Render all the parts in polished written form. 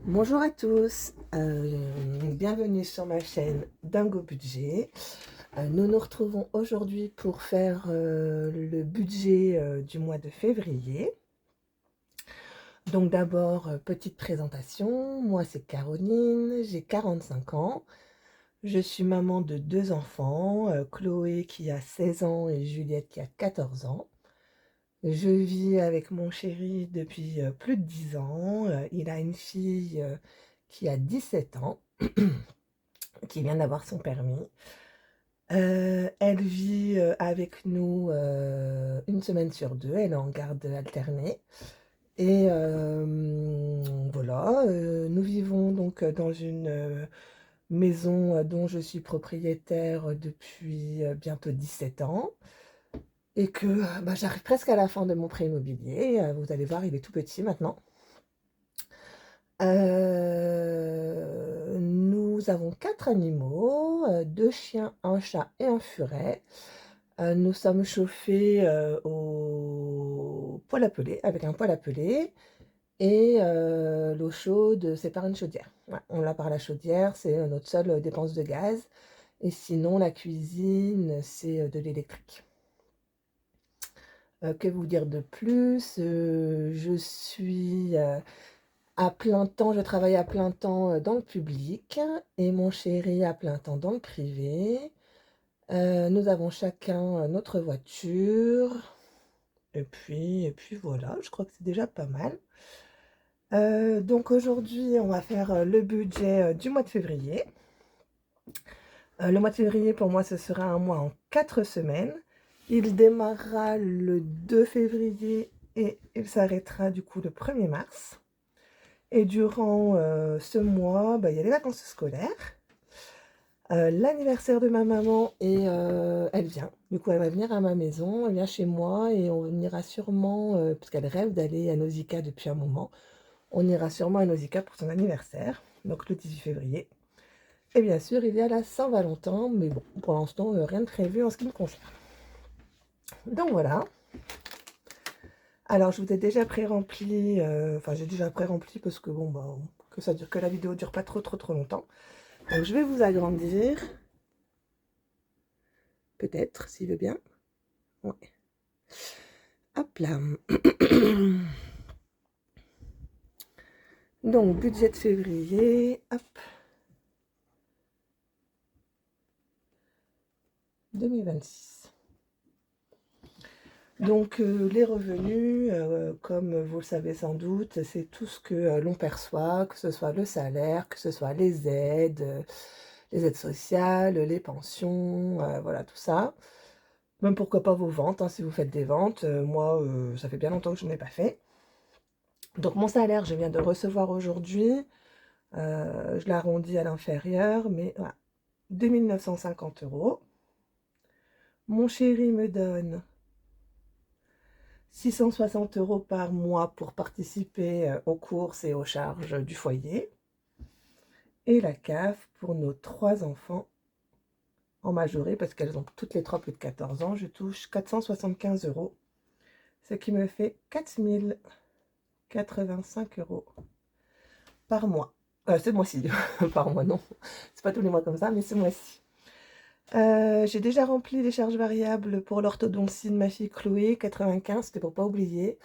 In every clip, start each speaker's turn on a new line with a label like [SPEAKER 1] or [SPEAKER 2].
[SPEAKER 1] Bonjour à tous, bienvenue sur ma chaîne Dingo Budget. Nous nous retrouvons aujourd'hui pour faire le budget du mois de février. Donc d'abord, petite présentation, moi c'est Caroline, j'ai 45 ans, je suis maman de deux enfants, Chloé qui a 16 ans et Juliette qui a 14 ans. Je vis avec mon chéri depuis plus de 10 ans, il a une fille qui a 17 ans. Qui vient d'avoir son permis. Elle vit avec nous une semaine sur deux, elle est en garde alternée. Et voilà, nous vivons donc dans une maison dont je suis propriétaire depuis bientôt 17 ans. Et que bah, j'arrive presque à la fin de mon prêt immobilier. Vous allez voir, il est tout petit maintenant. Nous avons 4 animaux, 2 chiens, un chat et un furet. Nous sommes chauffés au poêle à peler, avec un poêle à peler. Et l'eau chaude, c'est par une chaudière. Ouais, on l'a par la chaudière, c'est notre seule dépense de gaz. Et sinon, la cuisine, c'est de l'électrique. Que vous dire de plus? Je suis à plein temps, je travaille à plein temps dans le public et mon chéri à plein temps dans le privé. Nous avons chacun notre voiture. Et puis voilà, je crois que c'est déjà pas mal. Donc aujourd'hui, on va faire le budget du mois de février. Le mois de février, pour moi, ce sera un mois en 4 semaines. Il démarrera le 2 février et il s'arrêtera du coup le 1er mars. Et durant ce mois, bah, il y a les vacances scolaires, l'anniversaire de ma maman et elle vient. Du coup, elle va venir à ma maison, elle vient chez moi et on ira sûrement, parce qu'elle rêve d'aller à Nausicaa depuis un moment, on ira sûrement à Nausicaa pour son anniversaire, donc le 18 février. Et bien sûr, il y a la Saint-Valentin, mais bon, pour l'instant, rien de prévu en ce qui me concerne. Donc voilà. Alors, je vous ai déjà pré-rempli, enfin, j'ai déjà pré-rempli parce que bon, bah, que la vidéo dure pas trop longtemps. Donc, je vais vous agrandir. Peut-être, s'il veut bien. Ouais. Hop là. Donc, budget de février. Hop. 2026. Donc, les revenus, comme vous le savez sans doute, c'est tout ce que l'on perçoit, que ce soit le salaire, que ce soit les aides sociales, les pensions, voilà, tout ça. Même pourquoi pas vos ventes, hein, si vous faites des ventes. Moi, ça fait bien longtemps que je n'en ai pas fait. Donc, mon salaire, je viens de recevoir aujourd'hui. Je l'arrondis à l'inférieur, mais voilà, 2950 €. Mon chéri me donne 660 € par mois pour participer aux courses et aux charges du foyer. Et la CAF pour nos 3 enfants en majoré, parce qu'elles ont toutes les 3 plus de 14 ans, je touche 475 €, ce qui me fait 4085 € par mois. Ce mois-ci, par mois non, c'est pas tous les mois comme ça, mais ce mois-ci. J'ai déjà rempli les charges variables pour l'orthodontie de ma fille Chloé, 95, c'était pour pas oublier.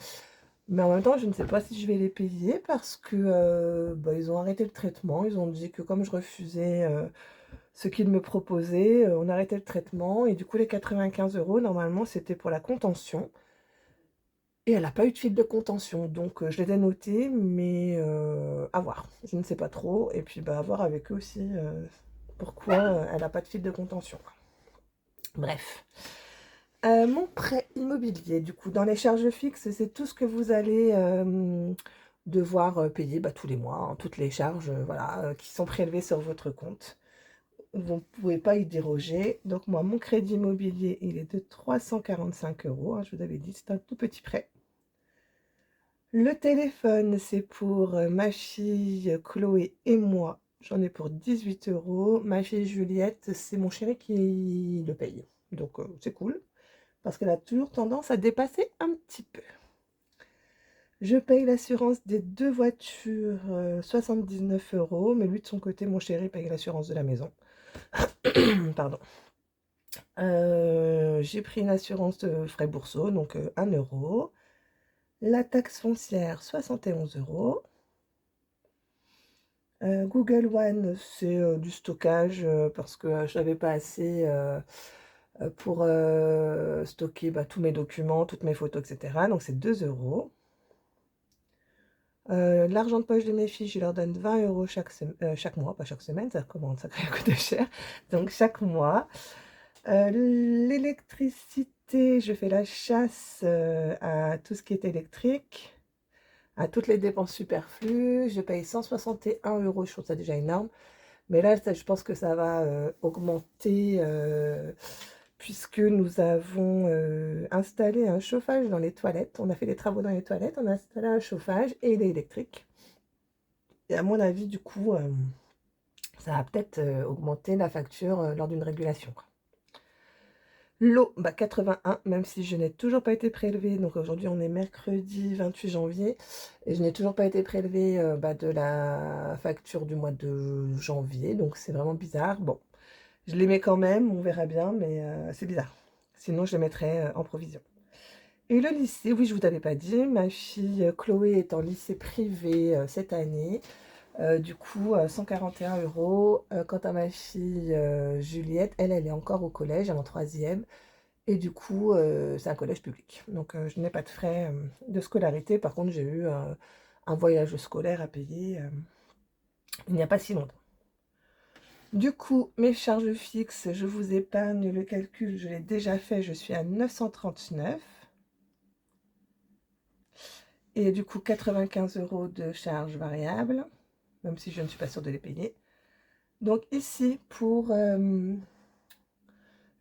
[SPEAKER 1] Mais en même temps, je ne sais pas si je vais les payer parce que bah, ils ont arrêté le traitement. Ils ont dit que comme je refusais ce qu'ils me proposaient, on arrêtait le traitement. Et du coup, les 95 €, normalement, c'était pour la contention. Et elle n'a pas eu de fil de contention. Donc, je les ai notés, mais à voir. Je ne sais pas trop. Et puis, bah, à voir avec eux aussi pourquoi elle n'a pas de fil de contention. Bref. Mon prêt immobilier, du coup, dans les charges fixes, c'est tout ce que vous allez devoir payer bah, tous les mois, hein, toutes les charges voilà, qui sont prélevées sur votre compte. Vous ne pouvez pas y déroger. Donc moi, mon crédit immobilier, il est de 345 €. Hein, je vous avais dit, c'est un tout petit prêt. Le téléphone, c'est pour ma fille Chloé et moi. J'en ai pour 18 €. Ma fille Juliette, c'est mon chéri qui le paye. Donc c'est cool. Parce qu'elle a toujours tendance à dépasser un petit peu. Je paye l'assurance des 2 voitures, 79 €, mais lui, de son côté, mon chéri, paye l'assurance de la maison. Pardon. J'ai pris une assurance, frais bourseaux, donc 1 €. La taxe foncière, 71 €. Google One, c'est, du stockage, parce que, je n'avais pas assez, pour, stocker, bah, tous mes documents, toutes mes photos et cetera, donc c'est 2 €. L'argent de poche de mes filles, je leur donne 20 € chaque mois, pas chaque semaine, ça commence à coûter cher, donc chaque mois. L'électricité, je fais la chasse, à tout ce qui est électrique, à toutes les dépenses superflues. Je paye 161 €, je trouve ça déjà énorme. Mais là, ça, je pense que ça va augmenter, puisque nous avons installé un chauffage dans les toilettes. On a fait des travaux dans les toilettes, on a installé un chauffage et il est électrique. Et à mon avis, du coup, ça va peut-être augmenter la facture lors d'une régulation, quoi. L'eau, bah 81, même si je n'ai toujours pas été prélevée. Donc aujourd'hui, on est mercredi 28 janvier. Et je n'ai toujours pas été prélevée bah, de la facture du mois de janvier. Donc c'est vraiment bizarre. Bon, je les mets quand même, on verra bien, mais c'est bizarre. Sinon, je les mettrai en provision. Et le lycée, oui, je vous avais pas dit, ma fille Chloé est en lycée privé cette année. Du coup, 141 €. Quant à ma fille Juliette, elle est encore au collège, elle est en troisième. Et du coup, c'est un collège public. Donc, je n'ai pas de frais de scolarité. Par contre, j'ai eu un voyage scolaire à payer il n'y a pas si longtemps. Du coup, mes charges fixes, je vous épargne le calcul, je l'ai déjà fait, je suis à 939. Et du coup, 95 € de charges variables, même si je ne suis pas sûre de les payer. Donc ici, pour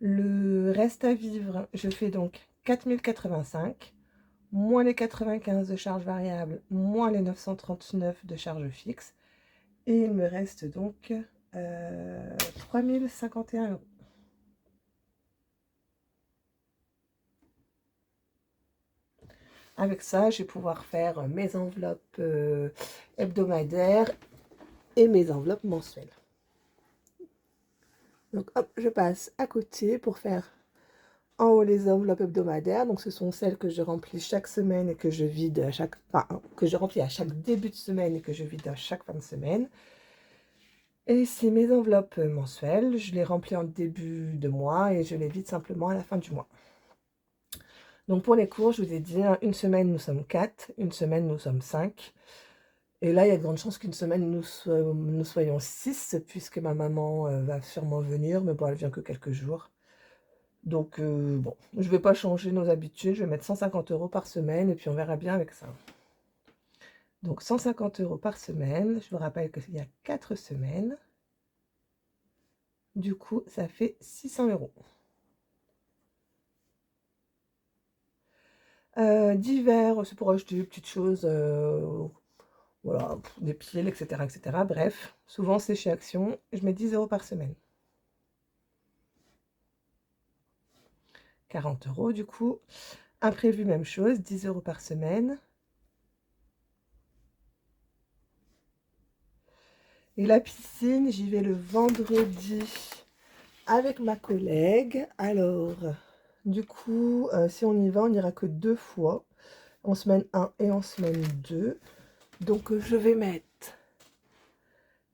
[SPEAKER 1] le reste à vivre, je fais donc 4085, moins les 95 de charges variables, moins les 939 de charges fixes. Et il me reste donc 3051 €. Avec ça, je vais pouvoir faire mes enveloppes hebdomadaires et mes enveloppes mensuelles. Donc hop, je passe à côté pour faire en haut les enveloppes hebdomadaires. Donc ce sont celles que je remplis chaque semaine et que je vide à chaque... Enfin, que je remplis à chaque début de semaine et que je vide à chaque fin de semaine. Et ici, mes enveloppes mensuelles, je les remplis en début de mois et je les vide simplement à la fin du mois. Donc pour les cours, je vous ai dit, hein, une semaine nous sommes 4, une semaine nous sommes 5. Et là, il y a de grandes chances qu'une semaine nous soyons 6, puisque ma maman va sûrement venir, mais bon, elle vient que quelques jours. Donc bon, je ne vais pas changer nos habitudes, je vais mettre 150 € par semaine et puis on verra bien avec ça. Donc 150 € par semaine, je vous rappelle qu'il y a 4 semaines. Du coup, ça fait 600 €. Divers, c'est pour acheter des petites choses, voilà, des piles, etc., etc. Bref, souvent c'est chez Action. Je mets 10 € par semaine. 40 € du coup. Imprévu, même chose, 10 € par semaine. Et la piscine, j'y vais le vendredi avec ma collègue. Alors, du coup, si on y va, on n'ira que 2 fois, en semaine 1 et en semaine 2. Donc, je vais mettre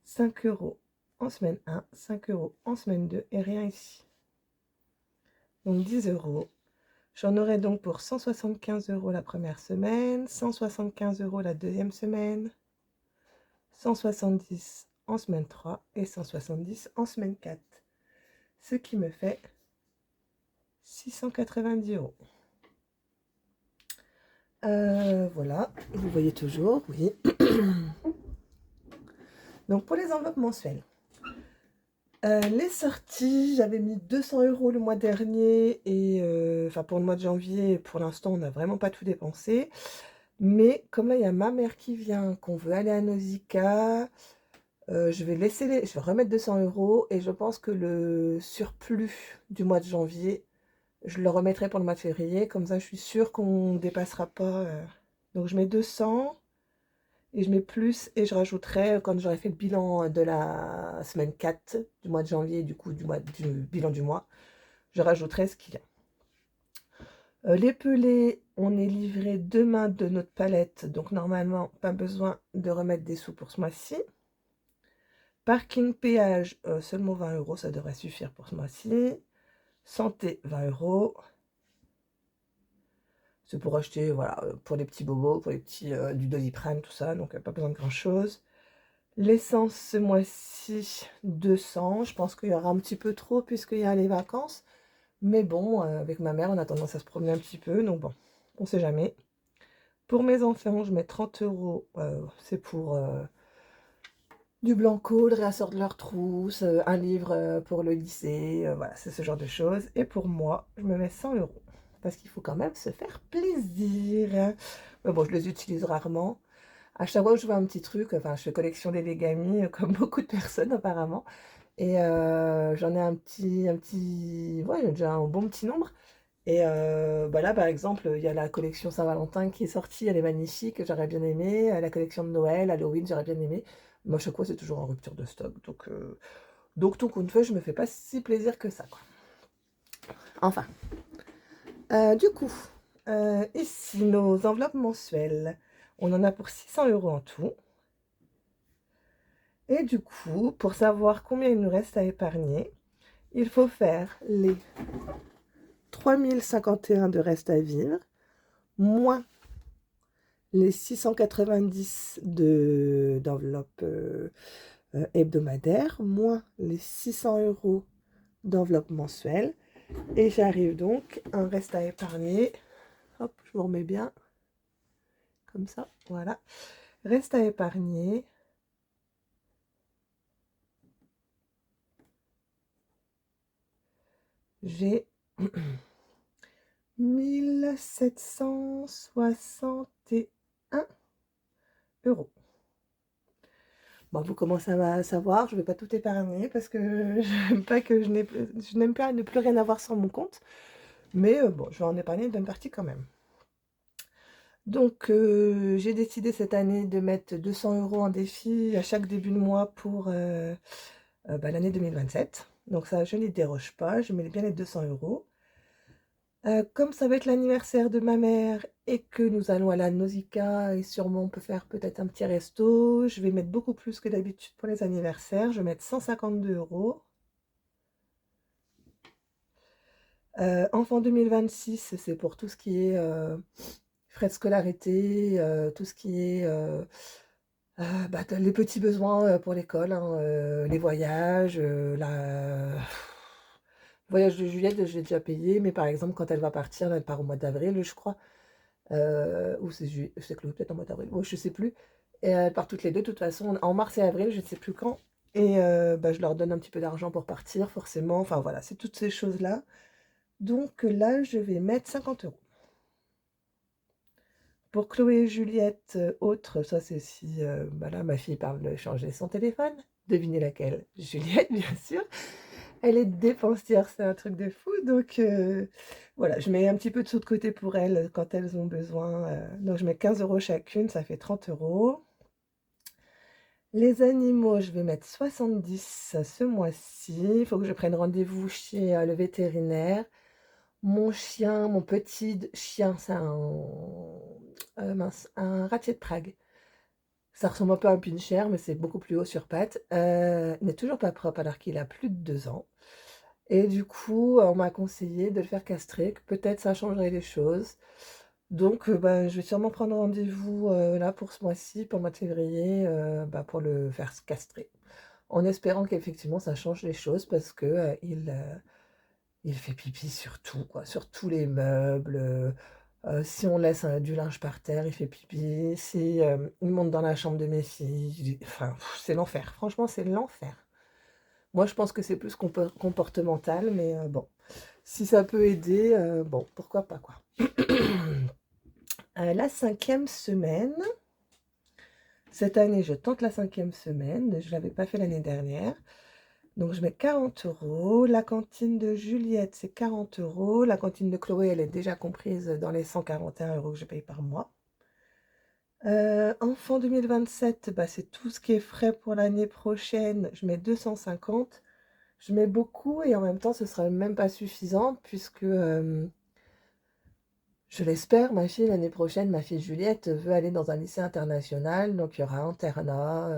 [SPEAKER 1] 5 € en semaine 1, 5 € en semaine 2 et rien ici. Donc, 10 €. J'en aurai donc pour 175 € la première semaine, 175 € la deuxième semaine, 170 en semaine 3 et 170 en semaine 4. Ce qui me fait 690 €. Voilà, vous voyez toujours, oui. Donc pour les enveloppes mensuelles, les sorties, j'avais mis 200 € le mois dernier et enfin pour le mois de janvier, pour l'instant on n'a vraiment pas tout dépensé. Mais comme là il y a ma mère qui vient, qu'on veut aller à Nausicaa, je vais remettre 200 € et je pense que le surplus du mois de janvier, je le remettrai pour le mois de février. Comme ça, je suis sûre qu'on ne dépassera pas Donc je mets 200 et je mets plus et je rajouterai quand j'aurai fait le bilan de la semaine 4 du mois de janvier, du coup du bilan du mois, je rajouterai ce qu'il y a. Les pelés, on est livré demain de notre palette, donc normalement pas besoin de remettre des sous pour ce mois-ci. Parking péage, seulement 20 €, ça devrait suffire pour ce mois-ci. Santé, 20 €. C'est pour acheter, voilà, pour les petits bobos, pour les petits du Doliprane, tout ça, donc pas besoin de grand-chose. L'essence, ce mois-ci, 200. Je pense qu'il y aura un petit peu trop puisqu'il y a les vacances. Mais bon, avec ma mère, on a tendance à se promener un petit peu, donc bon, on sait jamais. Pour mes enfants, je mets 30 €. C'est pour du Blanco, le réassort de leur trousse, un livre pour le lycée, voilà, c'est ce genre de choses. Et pour moi, je me mets 100 €. Parce qu'il faut quand même se faire plaisir. Mais bon, je les utilise rarement. À chaque fois que je vois un petit truc, enfin, je fais collection des Legami, comme beaucoup de personnes apparemment. Et j'en ai ouais, j'ai déjà un bon petit nombre. Et bah là, par exemple, il y a la collection Saint-Valentin qui est sortie, elle est magnifique, j'aurais bien aimé. La collection de Noël, Halloween, j'aurais bien aimé. Moi, chaque fois, c'est toujours en rupture de stock. Donc tout compte fait, je me fais pas si plaisir que ça, quoi. Enfin, du coup, ici, nos enveloppes mensuelles, on en a pour 600 € en tout. Et du coup, pour savoir combien il nous reste à épargner, il faut faire les 3051 de reste à vivre, moins les 690 d'enveloppe hebdomadaire, moins les 600 € d'enveloppe mensuelle. Et j'arrive donc à un reste à épargner. Hop, je vous remets bien. Comme ça, voilà. Reste à épargner. J'ai 1761 €. Bon, vous commencez à savoir, je ne vais pas tout épargner parce que j'aime pas que je n'aime pas ne plus rien avoir sur mon compte. Mais bon, je vais en épargner une bonne partie quand même. Donc, j'ai décidé cette année de mettre 200 € en défi à chaque début de mois pour bah, l'année 2027. Donc ça, je ne les déroge pas, je mets bien les 200 €. Comme ça va être l'anniversaire de ma mère et que nous allons aller à Nausicaa et sûrement on peut faire peut-être un petit resto, je vais mettre beaucoup plus que d'habitude pour les anniversaires. Je vais mettre 152 €. Enfant 2026, c'est pour tout ce qui est frais de scolarité, tout ce qui est bah, les petits besoins pour l'école, hein, les voyages, le voyage de Juliette, je l'ai déjà payé, mais par exemple, quand elle va partir, elle part au mois d'avril, je crois. Ou c'est Chloé, peut-être en mois d'avril, ouais, je sais plus. Et elles partent toutes les deux, de toute façon, en mars et avril, je ne sais plus quand. Et bah, je leur donne un petit peu d'argent pour partir, forcément. Enfin voilà, c'est toutes ces choses-là. Donc là, je vais mettre 50 €. Pour Chloé et Juliette, autre, ça c'est si bah là, ma fille parle de changer son téléphone. Devinez laquelle? Juliette, bien sûr. Elle est dépensière, c'est un truc de fou. Donc voilà, je mets un petit peu de sous de côté pour elles quand elles ont besoin. Donc je mets 15 € chacune, ça fait 30 €. Les animaux, je vais mettre 70 ce mois-ci. Il faut que je prenne rendez-vous chez le vétérinaire. Mon chien, mon petit chien, c'est mince, un ratier de Prague. Ça ressemble un peu à un pincher, mais c'est beaucoup plus haut sur pattes. Il n'est toujours pas propre alors qu'il a plus de 2 ans. Et du coup, on m'a conseillé de le faire castrer, que peut-être ça changerait les choses. Donc, bah, je vais sûrement prendre rendez-vous là pour ce mois-ci, pour le mois de février, bah, pour le faire castrer. En espérant qu'effectivement ça change les choses parce que il fait pipi sur tout, quoi, sur tous les meubles. Si on laisse du linge par terre, il fait pipi. Si il monte dans la chambre de mes filles, enfin, c'est l'enfer. Franchement, c'est l'enfer. Moi, je pense que c'est plus comportemental, mais bon, si ça peut aider, bon, pourquoi pas, quoi. La 5e semaine. Cette année, je tente la 5e semaine. Je ne l'avais pas fait l'année dernière. Donc, je mets 40 €. La cantine de Juliette, c'est 40 €. La cantine de Chloé, elle est déjà comprise dans les 141 € que je paye par mois. Enfant 2027, bah, c'est tout ce qui est frais pour l'année prochaine. Je mets 250. Je mets beaucoup et en même temps, ce sera même pas suffisant puisque, je l'espère, ma fille, l'année prochaine, ma fille Juliette veut aller dans un lycée international, donc il y aura internat,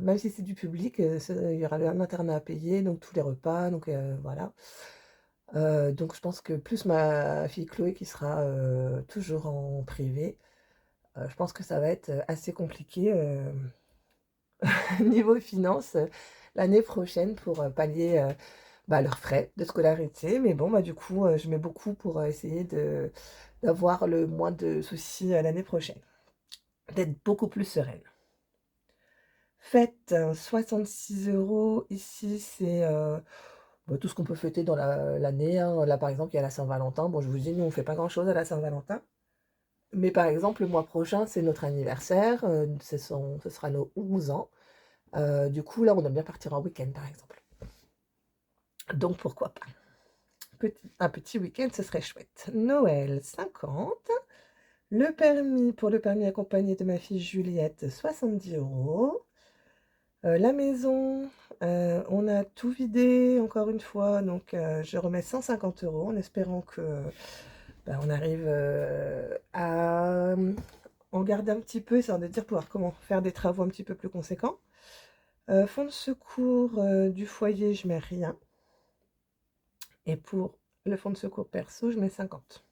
[SPEAKER 1] même si c'est du public, il y aura un internat à payer, donc tous les repas, donc voilà. Donc je pense que plus ma fille Chloé qui sera, toujours en privé, je pense que ça va être, assez compliqué, niveau finances, l'année prochaine pour, pallier, bah, leurs frais de scolarité. Mais bon, bah, du coup, je mets beaucoup pour, essayer d'avoir le moins de soucis, l'année prochaine, d'être beaucoup plus sereine. Fête, 66 € ici, c'est, bah, tout ce qu'on peut fêter dans l'année, hein. Là, par exemple, il y a la Saint-Valentin. Bon, je vous dis, nous, on fait pas grand-chose à la Saint-Valentin. Mais par exemple, le mois prochain, c'est notre anniversaire, ce sera nos 11 ans. Du coup, là, on aime bien partir en week-end, par exemple. Donc, pourquoi pas? Un petit week-end, ce serait chouette. Noël, 50. Pour le permis accompagné de ma fille Juliette, 70 €. La maison, on a tout vidé encore une fois, donc je remets 150 € en espérant que, bah, on arrive, à, en garder un petit peu, histoire de dire pouvoir faire des travaux un petit peu plus conséquents. Fonds de secours, du foyer, je mets rien et pour le fonds de secours perso, je mets 50.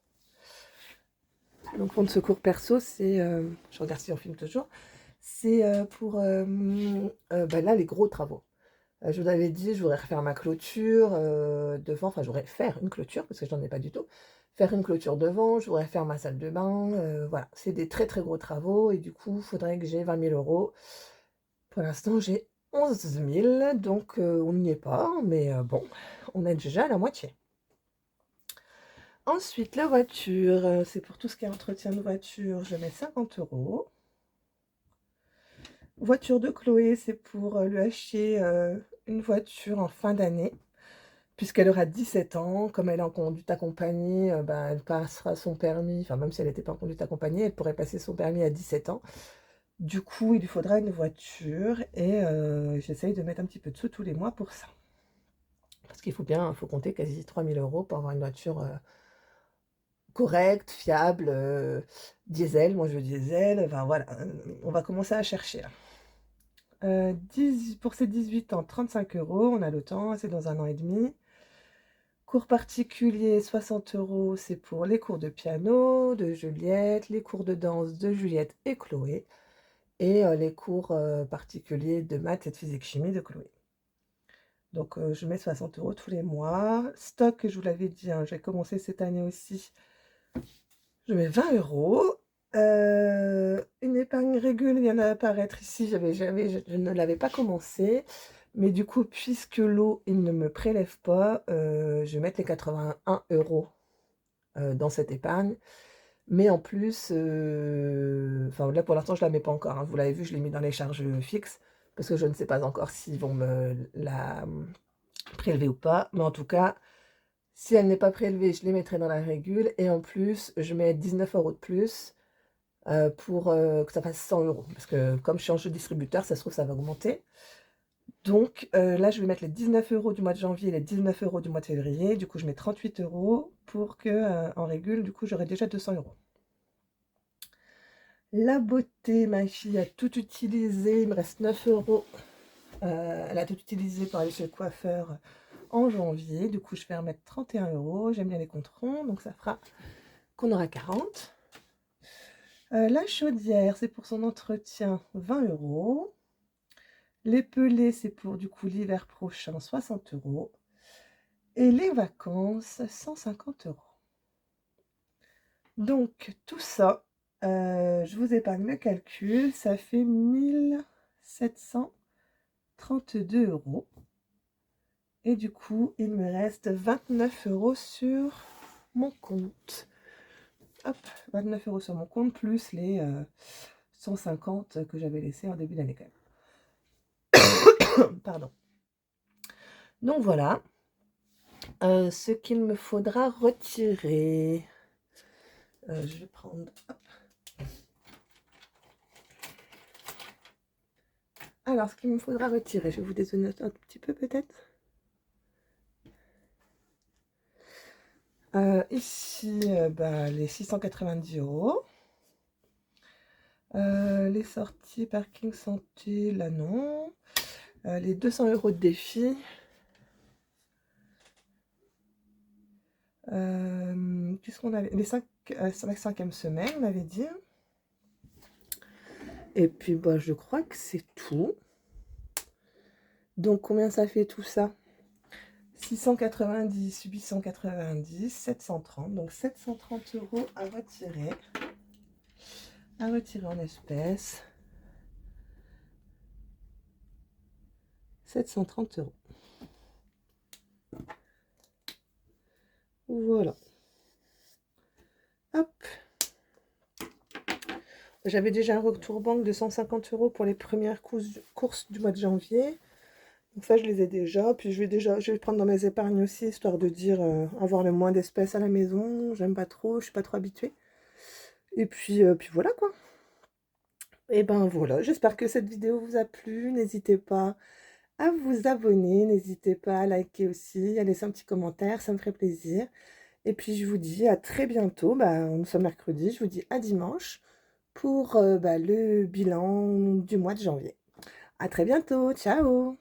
[SPEAKER 1] Donc fonds de secours perso, c'est, je regarde si on filme toujours, c'est, pour, bah, là, les gros travaux. Je vous avais dit, je voudrais refaire ma clôture, devant, enfin, je voudrais faire une clôture parce que je n'en ai pas du tout. Faire une clôture devant, je voudrais faire ma salle de bain, voilà. C'est des très, très gros travaux et du coup, il faudrait que j'ai 20 000 €. Pour l'instant, j'ai 11 000, donc on n'y est pas, mais bon, on est déjà à la moitié. Ensuite, la voiture, c'est pour tout ce qui est entretien de voiture, je mets 50 €. Voiture de Chloé, c'est pour, lui acheter, une voiture en fin d'année, puisqu'elle aura 17 ans. Comme elle est en conduite accompagnée, bah, elle passera son permis, enfin même si elle n'était pas en conduite accompagnée, elle pourrait passer son permis à 17 ans. Du coup, il lui faudra une voiture et j'essaye de mettre un petit peu de sous tous les mois pour ça. Parce qu'il faut compter quasi 3 000 € pour avoir une voiture, correcte, fiable, diesel, moi je veux diesel, enfin voilà, on va commencer à chercher là. Pour ses 18 ans, 35 €, on a le temps, c'est dans 1 an et demi. Cours particuliers, 60 €, c'est pour les cours de piano de Juliette, les cours de danse de Juliette et Chloé et les cours, particuliers de maths et de physique-chimie de Chloé. Donc je mets 60 € tous les mois. Stock, je vous l'avais dit, hein, j'ai commencé cette année aussi, je mets 20 €. Une épargne régule vient d'apparaître ici, je ne l'avais pas commencé, mais du coup, puisque l'eau, il ne me prélève pas, je vais mettre les 81 € dans cette épargne. Mais en plus, enfin là pour l'instant je la mets pas encore, hein. Vous l'avez vu, je l'ai mis dans les charges fixes, parce que je ne sais pas encore s'ils vont me la prélever ou pas. Mais en tout cas, si elle n'est pas prélevée, je les mettrai dans la régule. Et en plus, je mets 19 € de plus pour que ça fasse 100 €. Parce que comme je change de distributeur, ça se trouve, ça va augmenter. Donc là, je vais mettre les 19 € du mois de janvier et les 19 € du mois de février. Du coup, je mets 38 € pour que, en régule, du coup, j'aurai déjà 200 €. La beauté, ma fille a tout utilisé. Il me reste 9 €. Elle a tout utilisé pour aller chez le coiffeur en janvier. Du coup, je vais remettre 31 €. J'aime bien les comptes ronds, donc ça fera qu'on aura 40. La chaudière, c'est pour son entretien, 20 €. Les pelés, c'est pour du coup l'hiver prochain, 60 €. Et les vacances, 150 €. Donc tout ça, je vous épargne le calcul, ça fait 1 732 €. Et du coup, il me reste 29 € sur mon compte. Hop, 29 € sur mon compte, plus les 150 que j'avais laissés en début d'année quand même. Pardon. Donc voilà, ce qu'il me faudra retirer. Je vais prendre, hop, Alors, ce qu'il me faudra retirer, je vais vous dézonner un petit peu peut-être. Ici, les 690 €. Les sorties parking santé, là non. Les 200 € de défi. Qu'est-ce qu'on avait? Les 5e semaine, on avait dit. Et puis, je crois que c'est tout. Donc, combien ça fait tout ça? 690, 890, 730. Donc, 730 € à retirer. À retirer en espèces. 730 €. Voilà. Hop. J'avais déjà un retour banque de 150 € pour les premières courses du mois de janvier. Donc ça, je les ai déjà. Puis je vais prendre dans mes épargnes aussi, histoire de dire avoir le moins d'espèces à la maison. J'aime pas trop, je suis pas trop habituée. Et puis voilà quoi. Et ben voilà, j'espère que cette vidéo vous a plu. N'hésitez pas à vous abonner, n'hésitez pas à liker aussi, à laisser un petit commentaire, ça me ferait plaisir. Et puis je vous dis à très bientôt, nous sommes mercredi, je vous dis à dimanche pour le bilan du mois de janvier. À très bientôt, ciao!